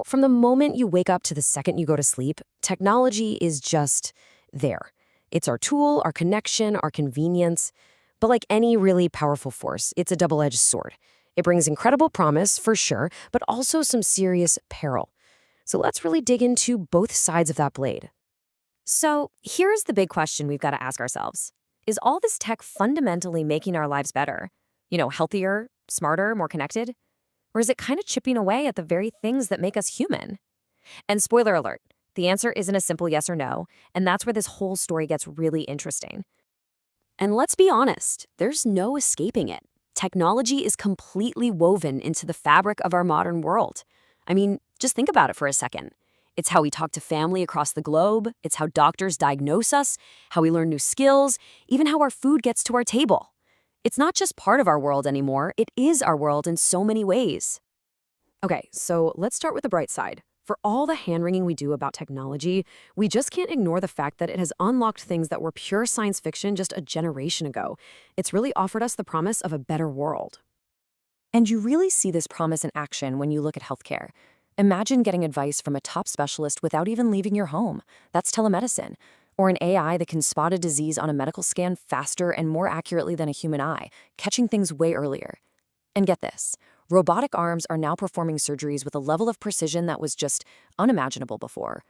From the moment you wake up to the second you go to sleep, technology is just there. It's our tool, our connection, our convenience. But like any really powerful force, it's a double-edged sword. It brings incredible promise, for sure, but also some serious peril. So let's really dig into both sides of that blade. So here's the big question we've got to ask ourselves. Is all this tech fundamentally making our lives better? Healthier, smarter, more connected? Or is it kind of chipping away at the very things that make us human? And spoiler alert, the answer isn't a simple yes or no, and that's where this whole story gets really interesting. And let's be honest, there's no escaping it. Technology is completely woven into the fabric of our modern world. I mean, just think about it for a second. It's how we talk to family across the globe, it's how doctors diagnose us, how we learn new skills, even how our food gets to our table. It's not just part of our world anymore, it is our world in so many ways. Okay, so let's start with the bright side. For all the hand-wringing we do about technology, we just can't ignore the fact that it has unlocked things that were pure science fiction just a generation ago. It's really offered us the promise of a better world. And you really see this promise in action when you look at healthcare. Imagine getting advice from a top specialist without even leaving your home. That's telemedicine. Or an AI that can spot a disease on a medical scan faster and more accurately than a human eye, catching things way earlier. And get this, robotic arms are now performing surgeries with a level of precision that was just unimaginable before.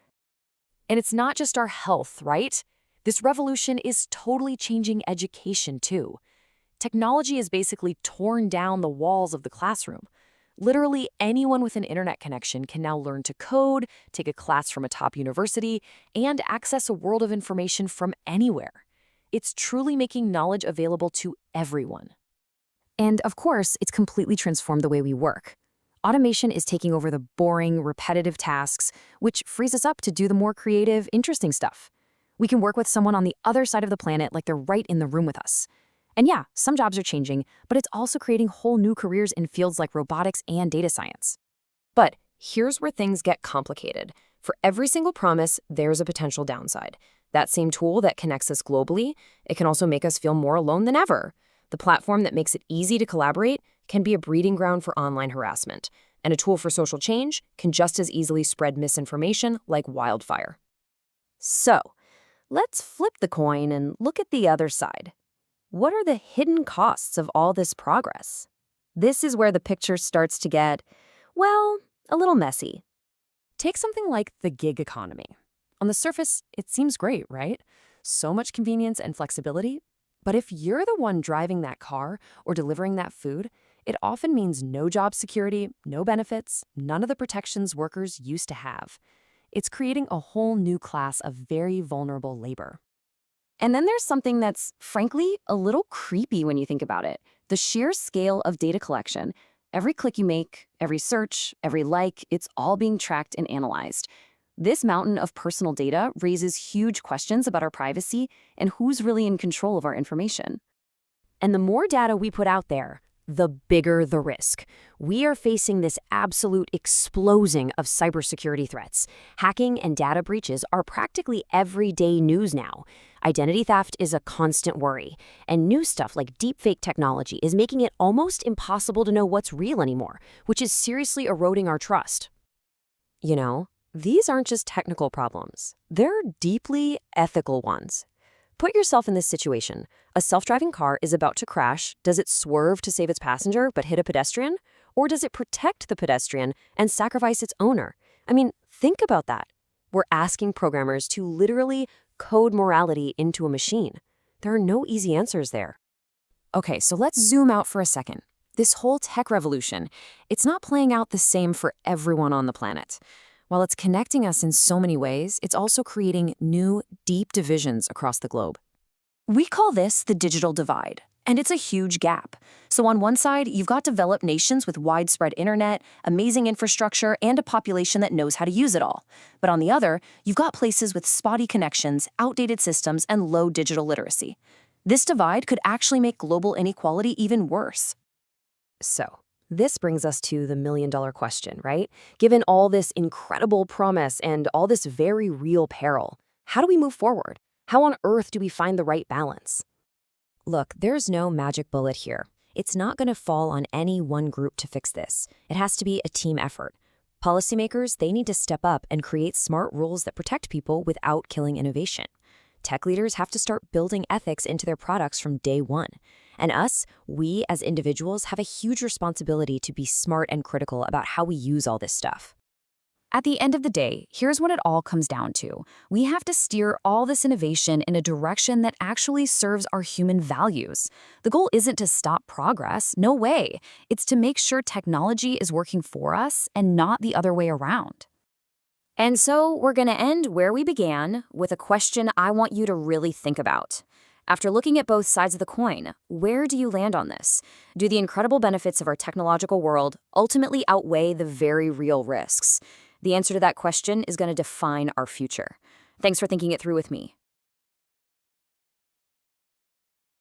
And it's not just our health, right? This revolution is totally changing education too. Technology has basically torn down the walls of the classroom. Literally anyone with an internet connection can now learn to code, take a class from a top university, and access a world of information from anywhere. It's truly making knowledge available to everyone. And of course, it's completely transformed the way we work. Automation is taking over the boring, repetitive tasks, which frees us up to do the more creative, interesting stuff. We can work with someone on the other side of the planet like they're right in the room with us. And yeah, some jobs are changing, but it's also creating whole new careers in fields like robotics and data science. But here's where things get complicated. For every single promise, there's a potential downside. That same tool that connects us globally, it can also make us feel more alone than ever. The platform that makes it easy to collaborate can be a breeding ground for online harassment. And a tool for social change can just as easily spread misinformation like wildfire. So, let's flip the coin and look at the other side. What are the hidden costs of all this progress? This is where the picture starts to get, well, a little messy. Take something like the gig economy. On the surface, it seems great, right? So much convenience and flexibility. But if you're the one driving that car or delivering that food, it often means no job security, no benefits, none of the protections workers used to have. It's creating a whole new class of very vulnerable labor. And then there's something that's, frankly, a little creepy when you think about it. The sheer scale of data collection. Every click you make, every search, every like, it's all being tracked and analyzed. This mountain of personal data raises huge questions about our privacy and who's really in control of our information. And the more data we put out there, the bigger the risk. We are facing this absolute exploding of cybersecurity threats. Hacking and data breaches are practically everyday news now. Identity theft is a constant worry, and new stuff like deepfake technology is making it almost impossible to know what's real anymore, which is seriously eroding our trust. These aren't just technical problems. They're deeply ethical ones. Put yourself in this situation. A self-driving car is about to crash. Does it swerve to save its passenger but hit a pedestrian? Or does it protect the pedestrian and sacrifice its owner? I mean, think about that. We're asking programmers to literally code morality into a machine. There are no easy answers there. Okay, so let's zoom out for a second. This whole tech revolution, it's not playing out the same for everyone on the planet. While it's connecting us in so many ways, it's also creating new, deep divisions across the globe. We call this the digital divide, and it's a huge gap. So on one side, you've got developed nations with widespread internet, amazing infrastructure, and a population that knows how to use it all. But on the other, you've got places with spotty connections, outdated systems, and low digital literacy. This divide could actually make global inequality even worse. So, this brings us to the million-dollar question, right? Given all this incredible promise and all this very real peril, how do we move forward? How on earth do we find the right balance? Look, there's no magic bullet here. It's not going to fall on any one group to fix this. It has to be a team effort. Policymakers, they need to step up and create smart rules that protect people without killing innovation. Tech leaders have to start building ethics into their products from day one. And us, we as individuals have a huge responsibility to be smart and critical about how we use all this stuff. At the end of the day, here's what it all comes down to. We have to steer all this innovation in a direction that actually serves our human values. The goal isn't to stop progress, no way. It's to make sure technology is working for us and not the other way around. And so we're going to end where we began with a question I want you to really think about. After looking at both sides of the coin, where do you land on this? Do the incredible benefits of our technological world ultimately outweigh the very real risks? The answer to that question is going to define our future. Thanks for thinking it through with me.